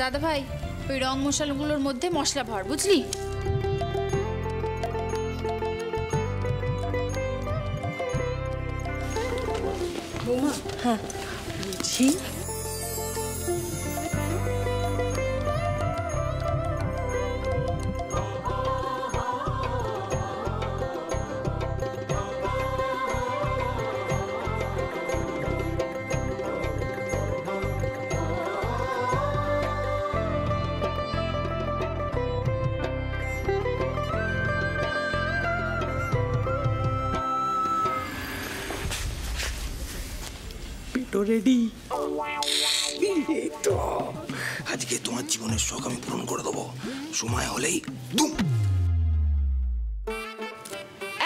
দাদা ভাই ওই রং মশলাগুলোর মধ্যে মশলা ভর, বুঝলি? বৌমা, হ্যাঁ বলছি রেডি তো আজকে তোমার জীবনের শখ আমি পূরণ করে দেবো, সময় হলেই দুম।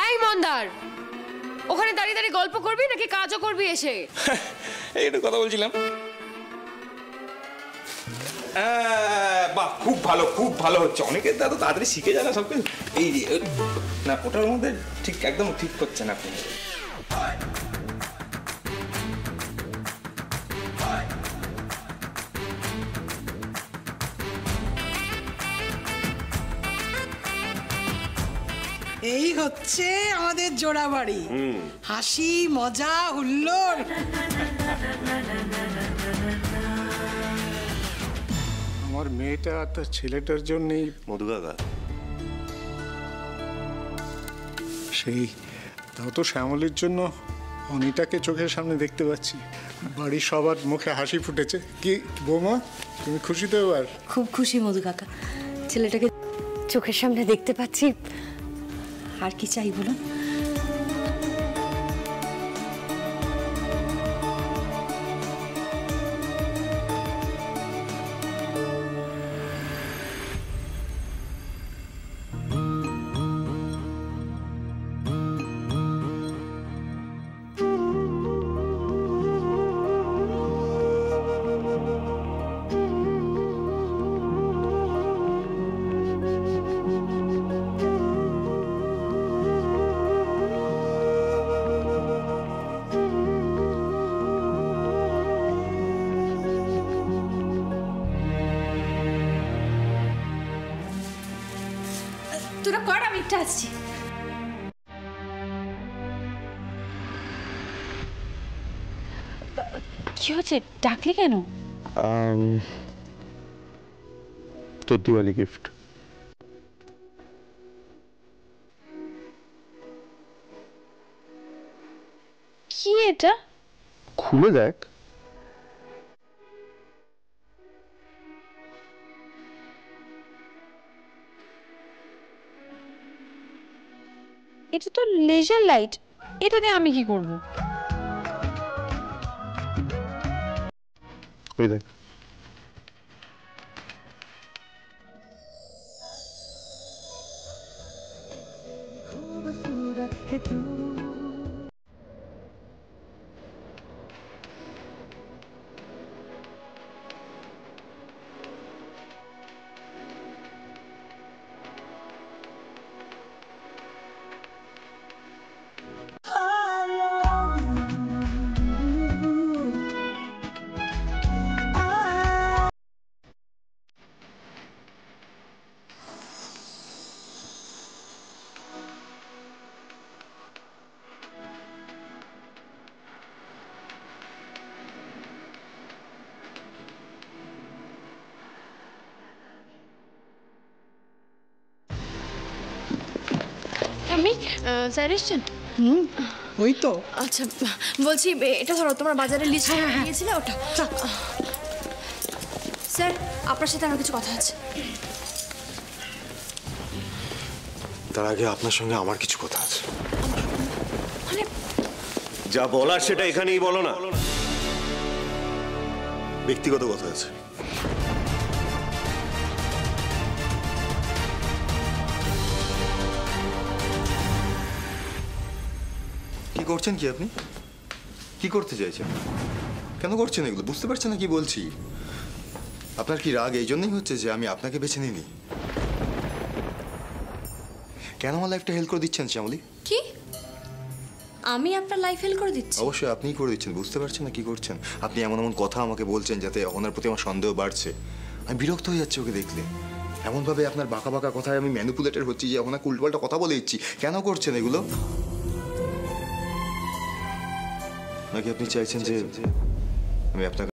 এই মন্দার, ওখানে দাঁড়িয়ে দাঁড়িয়ে গল্প করবি নাকি কাজও করবি এসে? এইটা কথা বলছিলাম। বাহ, খুব ভালো, খুব ভালো হচ্ছে। অনেকে এত তাড়াতাড়ি শিখে যায় না সব কিছু। এই না, ওটার মধ্যে ঠিক একদম ঠিক হচ্ছে না আপনি। এই হচ্ছে আমাদের জোড়া বাড়ি। হাসি, মজা, হুল্লোড়। আমার মেয়েটা আর তার ছেলেটার জন্যই মধু কাকা, সেই তাও তো শ্যামলীর জন্য অনিতাকে চোখের সামনে দেখতে পাচ্ছি। বাড়ির সবার মুখে হাসি ফুটেছে। কি বৌমা, তুমি খুশি তো এবার? খুব খুশি মধু কাকা, ছেলেটাকে চোখের সামনে দেখতে পাচ্ছি। আর কি চাই বলুন? তোরা কর, আমি একটু আসছি। কি হচ্ছে, ডাকলি কেন? তোর দিওয়ালি গিফট। কি এটা? খুলে দেখ। এটা তো লেজার লাইট, এটা দিয়ে আমি কি করব? ওই দেখ। আমি স্যার এসছেন? ওই তো। আচ্ছা বলছি, এটা ধরো, তোমার বাজারের লিস্ট দিয়েছিলে ওটা। স্যার, আপনার সাথে আমার কিছু কথা আছে। তার আগে আপনার সঙ্গে আমার কিছু কথা আছে। মানে যা বলার সেটা এখানেই বলো না, ব্যক্তিগত কথা আছে। কি করছেন কি আপনি? কি করতে চাইছেন? কেন করছেন এগুলো? বুঝতে পারছেন না কি বলছি? আপনার কি রাগ এই জন্যই হচ্ছে যে আমি আপনাকে বেছে নিইনি? কেন আমার লাইফটা হেল্প করে দিচ্ছেন শ্যামলী? কি আমি আপনার লাইফ হেল্প করে দিচ্ছি? অবশ্যই আপনিই করে দিচ্ছেন। বুঝতে পারছেন না কি করছেন? আপনি এমন এমন কথা আমাকে বলছেন যাতে ওনার প্রতি আমার সন্দেহ বাড়ছে। আমি বিরক্ত হয়ে যাচ্ছি ওকে দেখলে। এমনভাবে আপনার বাঁকা বাঁকা কথায় আমি ম্যানিপুলেটেড হচ্ছি যে ওনাকে উল্টোপাল্টা কথা বলে দিচ্ছি। কেন করছেন এগুলো? নাকি আপনি চাইছেন যে আমি আপনাকে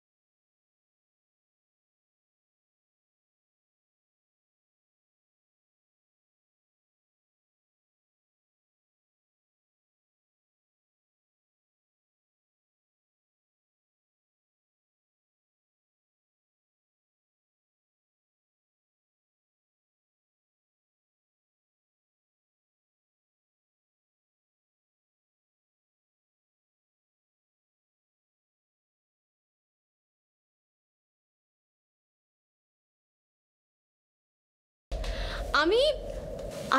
আমি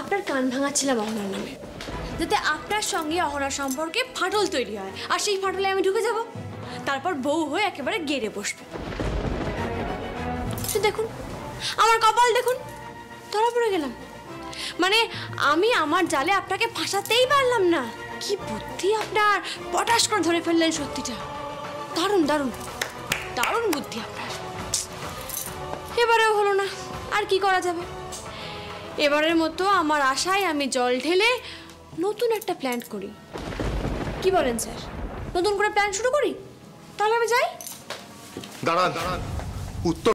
আপনার কান ভাঙাচ্ছিলাম অহনার নামে, যাতে আপনার সঙ্গে অহনার সম্পর্কে ফাটল তৈরি হয়, আর সেই ফাটলে আমি ঢুকে যাব, তারপর বউ হয়ে একেবারে গেড়ে বসবে। দেখুন আমার কপাল, দেখুন ধরা পড়ে গেলাম। মানে আমি আমার জালে আপনাকে ফাঁসাতেই পারলাম না। কি বুদ্ধি আপনার, পটাশ করে ধরে ফেললেন সত্যিটা। দারুণ দারুণ দারুণ বুদ্ধি আপনার। এবারেও হলো না, আর কি করা যাবে। এবারের মতো আমার আশায় আমি জল ঢেলে নতুন একটা প্ল্যান করি। কি বলেন স্যার, নতুন করে প্ল্যান শুরু করি? তাহলে আমি যাই। দাঁড়ান, উত্তর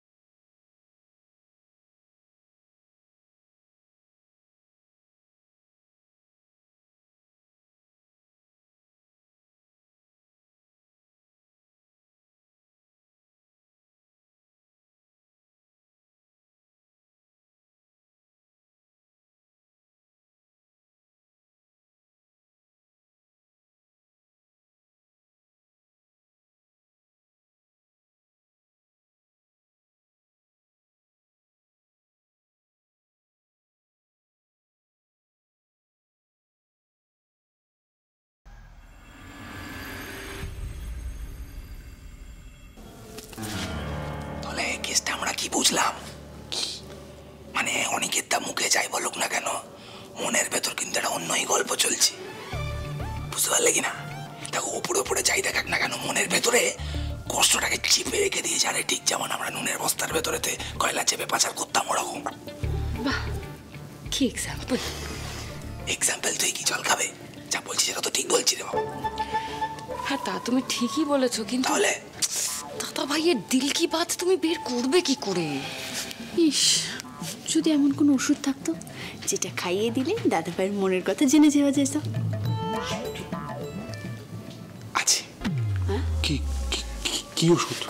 কেসটা আমরা কি বুঝলাম? মানে অনেকের তা মুখে যাই বলুক না কেন, মনের ভেতর কিন্তু একটা অন্যই গল্প চলছে। বুঝতে পারলে কিনা? দেখো ওপরে ওপরে যাই দেখাক না কেন, মনের ভেতরে কষ্টটাকে চিপে রেখে দিয়ে জানে, ঠিক যেমন আমরা নুনের বস্তার ভেতরেতে কয়লা চেপে পাচার করতাম ওরকম। বাহ, কি এক্সাম্পল! এক্সাম্পল তুই কি জল খাবে? যা বলছি সেটা তো ঠিক বলছি রে বাবা। হ্যাঁ, তা তুমি ঠিকই বলেছো, কিন্তু তাহলে দাদা ভাইয়ের দিল কি বাত তুমি বের করবে কি করে? ইস, যদি এমন কোনো ওষুধ থাকতো যেটা খাইয়ে দিলে দাদা ভাইয়ের মনের কথা জেনে যাওয়া যেত। আছে। কি কি ওষুধ?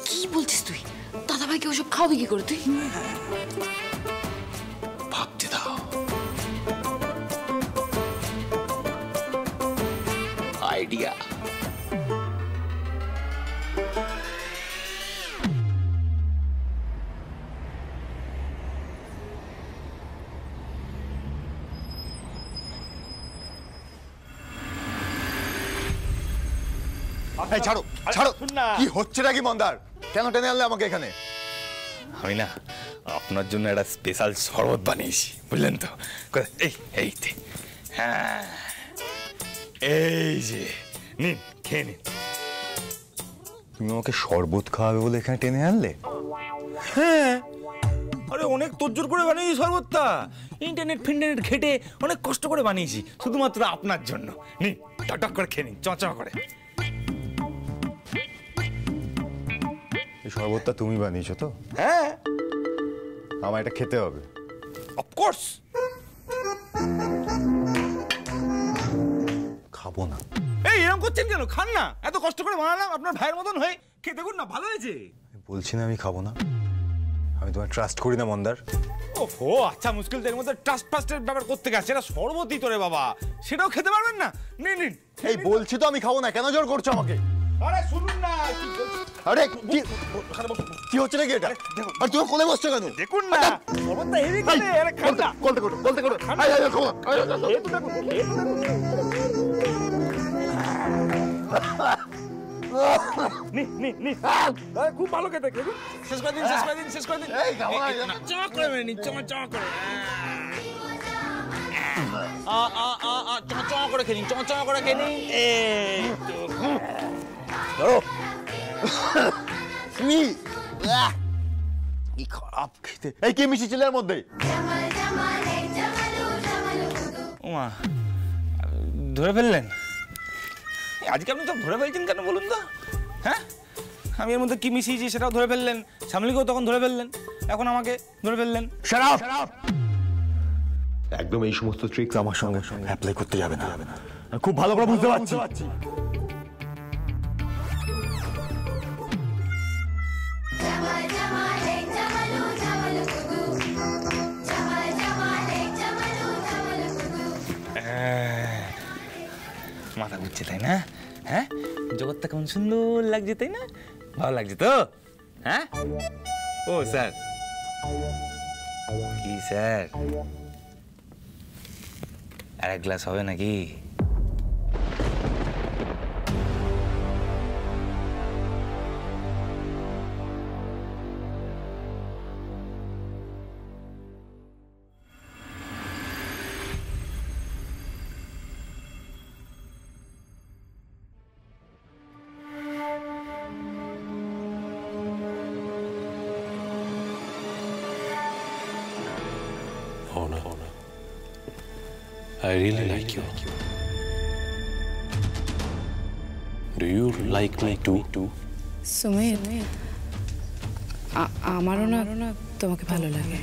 কি বলছিস তুই? দাদা ভাইকে ওসব খাওয়াবি কি করে তুই? ভাবতে দাও। আইডিয়া। ছাড়ো ছাড়ো, কি হচ্ছে নাকি মন্দার? কেন টেনে আনলে আমাকে এখানে? আমি না আপনার জন্য একটা স্পেশাল শরবত বানিয়েছি, বুঝলেন তো? এইতে, হ্যাঁ এই যে নিন, খেয়ে নিন। তুমি আমাকে শরবত খাওয়াবে বলে এখানে টেনে আনলে? হ্যাঁ, আরে অনেক তোড়জোড় করে বানিয়েছি শরবতটা। ইন্টারনেট ঘেটে অনেক কষ্ট করে বানিয়েছি শুধুমাত্র আপনার জন্য। নিন, টক করে খেয়ে নিন, চঁচা করে। এই শরবতটা তুমি বানিয়েছো তো? হ্যাঁ, আমার এটা খেতে হবে। অফকোর্স। খাবো না। এই এরকম করছেন কেন? খান না, এত কষ্ট করে বানালাম আপনার ভাইয়ের মতন হয়ে, খেয়ে দেখুন না, ভালো হয়েছে। বলছি না আমি খাবো না, আমি তোমার ট্রাস্ট করি না মন্দার। ওহো, আচ্ছা, মুশকিল এর মধ্যে ট্রাস্ট ফাস্টের ব্যাপার করতে গেছে। সেটা শরবতই তোরে বাবা, সেটাও খেতে পারবেন না? নিন নিন। এই বলছি তো আমি খাবো না, কেন জোর করছো আমাকে? আরে শুনুন না, আরে কি হচ্ছে নাকি এটা? আর তুমি কোলে বসছো কেন? দেখুন না, শরবতটা হেভি খেতে। আরে খান না, বলতে করো। এই তো দেখুন, এই তো দেখুন। খুব ভালো খেতে, শেষ করে দিন। এই খাবো না। চমক করে নিন, চমক করে। চমচমা করে খেলি, চমচমা করে খেলি। এই তো। ধরো। কি খারাপ খেতে। এই কে মিশি ছেলের মধ্যে? ওমা, ধরে ফেললেন? আজকে আপনি তো ধরে ফেলছেন কেন বলুন তো? হ্যাঁ, আমি এর মধ্যে কি মিশিয়েছি সেটাও ধরে ফেললেন, শ্যামলীকেও তখন ধরে ফেললেন, এখন আমাকে ধরে ফেললেন। একদম এই সমস্ত ট্রিক্স আমার সঙ্গে অ্যাপ্লাই করতে যাবে না। খুব ভালো করে বুঝতে পারছি। মাথা ঘুরছে তাই না? হ্যাঁ, জগৎটা কেমন সুন্দর লাগছে তাই না? ভালো লাগছে তো? হ্যাঁ। ও স্যার, কি স্যার, আর এক গ্লাস হবে নাকি? I really like you. Do you like me too? Sumit, আমারও না তোমাকে ভালো লাগে।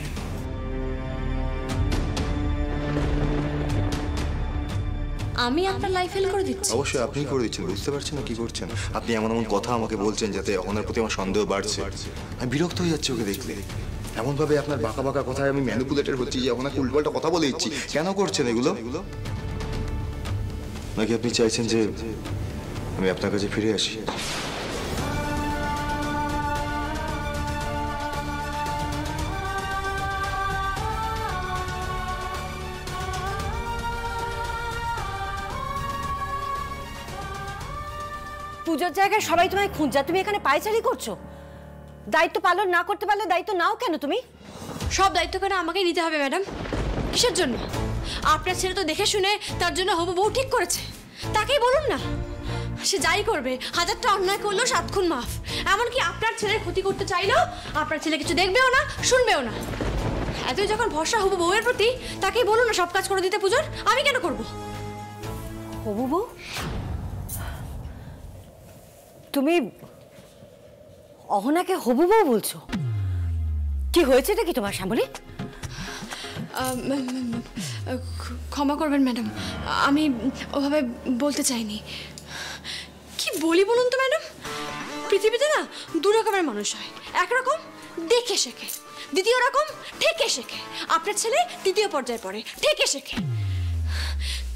আমি আপনার লাইফ ফেল করে দিচ্ছি? অবশ্যই আপনি করে দিচ্ছেন, বুঝতে পারছেন না কি করছেন। আপনি এমন এমন কথা আমাকে বলছেন যাতে ওনার প্রতি আমার সন্দেহ বাড়ছে। আমি বিরক্ত হয়ে যাচ্ছি ওকে দেখলে। এমনভাবে আপনার বাঁকা বাঁকা কথায় আমি ম্যানিপুলেটেড হচ্ছি যে আপনাকে উল্টোপাল্টা কথা বলে দিচ্ছি। কেন করছেন এগুলো? নাকি আপনি চাইছেন যে আমি আপনার কাছে ফিরে আসি? পুজোর জায়গায় সবাই তোমায় খুঁজছে, তুমি এখানে পায়চারি করছো। দায়িত্ব পালন না করতে পারলে দায়িত্ব নাও কেন তুমি? সব দায়িত্ব করে আমাকেই নিতে হবে ম্যাডাম। কিসের জন্য? আপনার ছেলে তো দেখে শুনে তার জন্য হবু বউ ঠিক করেছে, তাকেই বলুন না। সে যাই করবে, 1000টা অন্যায় করলেও 7 খুন মাফ। এমনকি আপনার ছেলের ক্ষতি করতে চাইলেও আপনার ছেলে কিছু দেখবেও না, শুনবেও না। এতই যখন ভরসা হবু বউয়ের প্রতি, তাকেই বলুন না সব কাজ করে দিতে পুজোর। আমি কেন করব? হবু বউ? তুমি অহনাকে হবু বউ বলছো? কি হয়েছে এটা কি তোমার শ্যামলী? ক্ষমা করবেন ম্যাডাম, আমি ওভাবে বলতে চাইনি। কি বলি বলুন তো ম্যাডাম? পৃথিবীতে না 2 রকমের মানুষ হয়। একরকম দেখে শেখে, দ্বিতীয় রকম থেকে শেখে। আপনার ছেলে 3য় পর্যায়ে পড়ে, থেকে শেখে।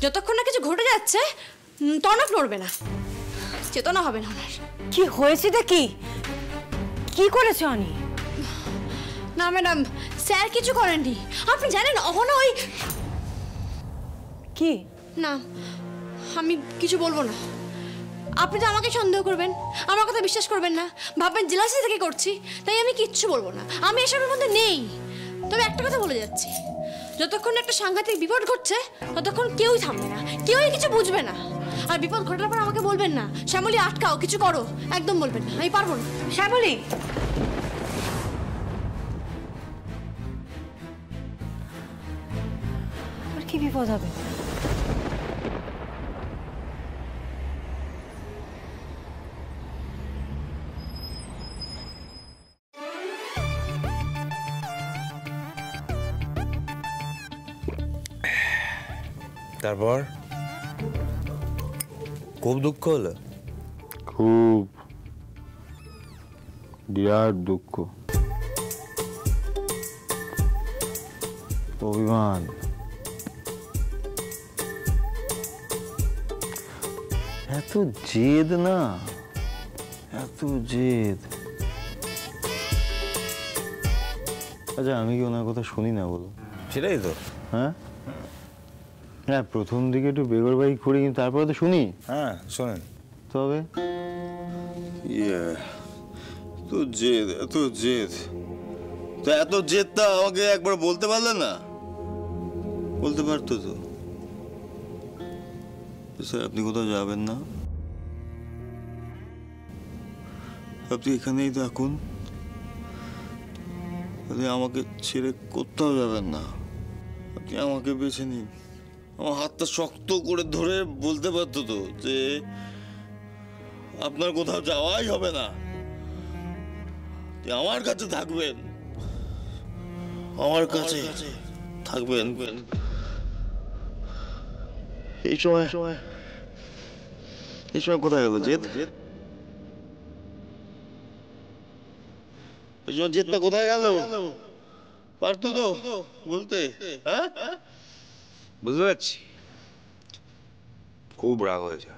যতক্ষণ না কিছু ঘটে যাচ্ছে টনক নড়বে না, চেতনা হবে না ওনার। কি হয়েছেটা কি? কি করেছে অনি? না ম্যাডাম, স্যার কিছু করেননি। আপনি জানেন অহনা ওই কি? না, আমি কিছু বলবো না। আপনি তো আমাকে সন্দেহ করবেন, আমার কথা বিশ্বাস করবেন না, ভাববেন জেলাসি থেকে করছি, তাই আমি কিচ্ছু বলবো না। আমি এসবের মধ্যে নেই। তবে একটা কথা বলে যাচ্ছি, যতক্ষণ একটা সাংঘাতিক বিপদ ঘটছে ততক্ষণ কেউই থামবে না, কেউই কিছু বুঝবে না। আর বিপদ ঘটার পর আমাকে বলবেন না শ্যামলী আটকাও, কিছু করো, একদম বলবেন না। আমি পারবো না। শ্যামলী, আর কি বিপদ হবে? তারপর খুব দুঃখ হলো? খুব, বিরাট দুঃখ, অভিমান। এত জেদ না, এত জেদ। আচ্ছা, আমি কি ওনার কথা শুনি না বলো? সেটাই তো। হ্যাঁ হ্যাঁ, প্রথম দিকে একটু বেগরবাই করি, কিন্তু তারপরে তো শুনি। হ্যাঁ, শোনেন। তবে এত জেদ, এত জেদ, তো এত জেদটা আমাকে একবার বলতে পারলে না? বলতে পারতো তো। স্যার আপনি কোথাও যাবেন না? আপনি এখানেই থাকুন, আপনি আমাকে ছেড়ে কোথাও যাবেন না। আপনি আমাকে বেছে নিন। আমার হাতটা শক্ত করে ধরে বলতে পারতো তো যে আপনার কোথাও যাওয়াই হবে না, আমার কাছে থাকবেন, আমার কাছে থাকবেন। এই সময় কোথায় গেল জেদ? এই সময় জেদটা কোথায় গেল? পারতো তো বলতে। হ্যাঁ, বুঝতে পারছি খুব রাগ হয়েছে,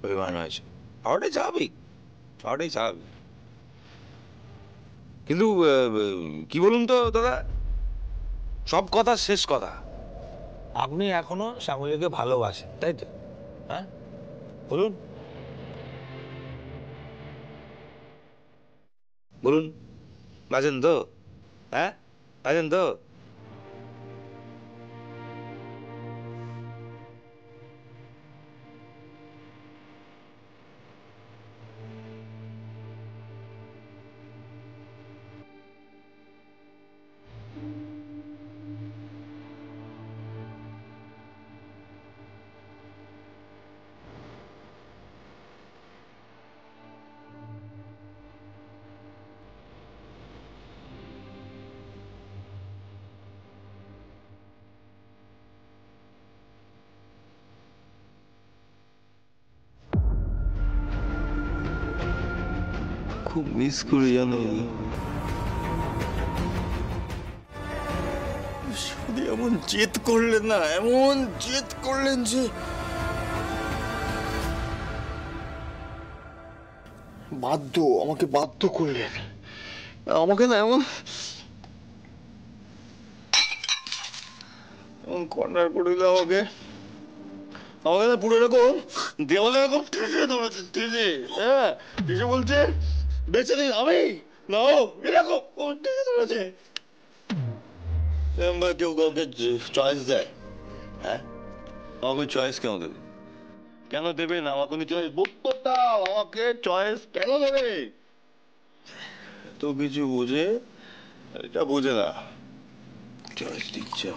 অভিমান হয়েছে, হওয়াটাই স্বাভাবিক, হওয়াটাই স্বাভাবিক। কিন্তু কি বলুন তো দাদা, সব কথা শেষ কথা, আপনি এখনো শ্যামলীকে ভালোবাসেন তাই তো? হ্যাঁ বলুন, বলুন, বাজেন তো? হ্যাঁ বাজেন তো? খুব মিস করি জানো। শুধু এমন জেদ করলেন না, এমন জেদ করলেন যে আমাকে বাধ্য করলেন। আমাকে না এমন কর্নার করে দিল, আমাকে না পুরো এরকম দেওয়ালে এরকম ঠেসে ধরেছে, ঠেসে। হ্যাঁ, ঠেসে বলছে বেঁচে দিন, আমি নাও এরকম ঠেসে ধরেছে। কেউ কাউকে চয়েস দেয়? হ্যাঁ, আমাকে চয়েস কেন দেবে? কেন দেবে না আমাকে চয়েস? বক্তব্যটা আমাকে চয়েস কেন দেবে? তো কিছু বোঝে, এটা বোঝে না, চয়েস দিচ্ছে।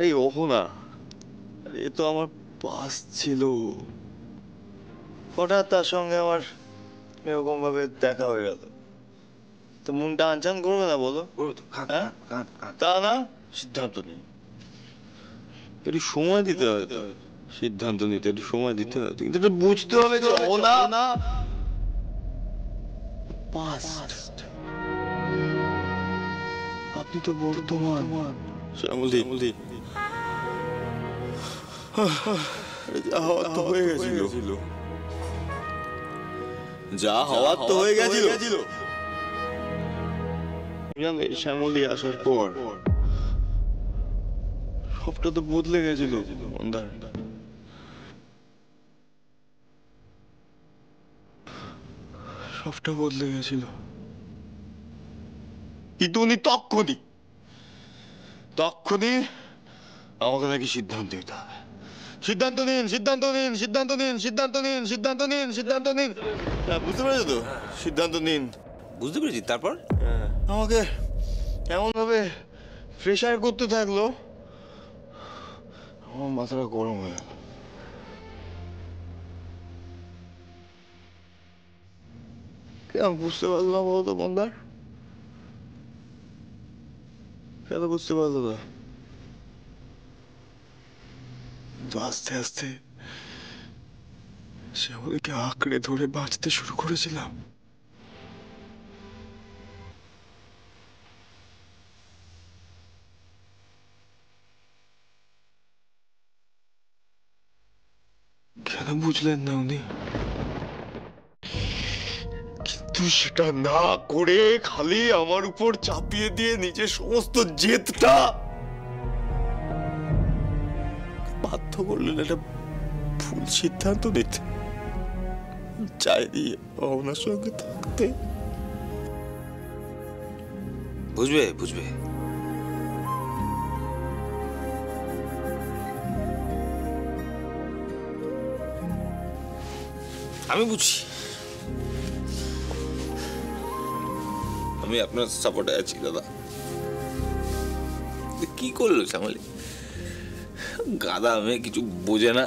এই ওহো না, এ তো আমার পাস ছিল, হঠাৎ তার সঙ্গে আমার এরকম ভাবে দেখা হয়ে গেল, তো মনটা আনচান করবে না বলো? তা না, সিদ্ধান্ত নেই, একটু সময় দিতে হবে তো, সিদ্ধান্ত নিতে একটু সময় দিতে হবে, কিন্তু একটু বুঝতে হবে যে ও না পাস্ট, আপনি তো বর্তমান। শ্যামলী, হয়ে গেছিল, যা হওয়ার তো হয়ে গেছিল। শ্যামলী আসার পর সবটা তো বদলে গেছিল মন্দার। সবটা বদলে গেছিল, কিন্তু উনি তক্ষুনি আমাকে নাকি সিদ্ধান্ত নিতে হবে। সিদ্ধান্ত নিন, সিদ্ধান্ত নিন, সিদ্ধান্ত নিন, সিদ্ধান্ত নিন, সিদ্ধান্ত নিন, সিদ্ধান্ত নিন। বুঝতে পেরেছো তো? সিদ্ধান্ত নিন। বুঝতে পেরেছি। তারপর আমাকে এমন ভাবে প্রেশার করতে থাকলো, আমার মাথাটা গরম হয়ে গেল। কেন বুঝতে পারলো না বলতো মন্দার? কেন বুঝতে পারলো না? তো আস্তে আস্তে শ্যামলীকে আঁকড়ে ধরে বাঁচতে শুরু করেছিলাম। কেন বুঝলেন না উনি? কিন্তু সেটা না করে খালি আমার উপর চাপিয়ে দিয়ে নিজের সমস্ত জেদটা বাধ্য করলেন একটা ভুল সিদ্ধান্ত নিতে, চাইনি ওনার সঙ্গে থাকতে। বুঝবে আমি বুঝি, আমি আপনার সাপোর্টে আছি দাদা। কি করলো শ্যামলী? গাদা মেয়ে, কিছু বোঝে না।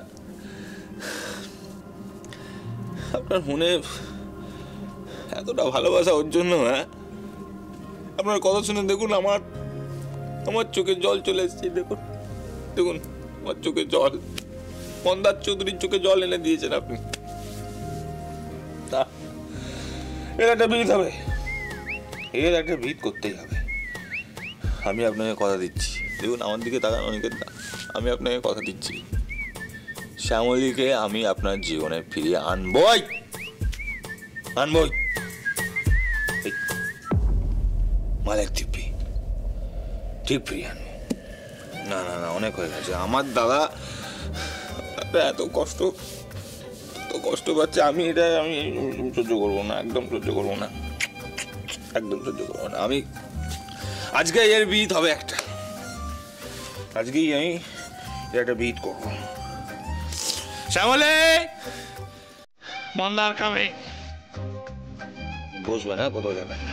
আপনার মনে এতটা ভালোবাসা ওর জন্য, হ্যাঁ? আপনার কথা শুনে দেখুন আমার চোখে জল চলে এসছে। দেখুন দেখুন আমার চোখে জল। মন্দার চৌধুরীর চোখে জল এনে দিয়েছেন আপনি। এর একটা ভিত হবে, এর একটা ভিত করতেই হবে। আমি আপনাকে কথা দিচ্ছি, দেখুন আমার দিকে তাকান অনেকের, আমি আপনাকে কথা দিচ্ছি, শ্যামলীকে আমি আপনার জীবনে ফিরিয়ে আনবই। মালের দিব্যি ঠিক ফিরিয়ে আনবো। না না না, অনেক হয়ে গেছে। আমার দাদা এত কষ্ট পাচ্ছে, আমি এটা আমি সহ্য করবো না, একদম সহ্য করবো না, একদম সহ্য করবো না। আমি আজকে এর বিহিত হবে একটা, আজকেই আমি একটা বিহিত করবো। শ্যামলে মন্দার কামে বসবে না, কোথাও যাবে না।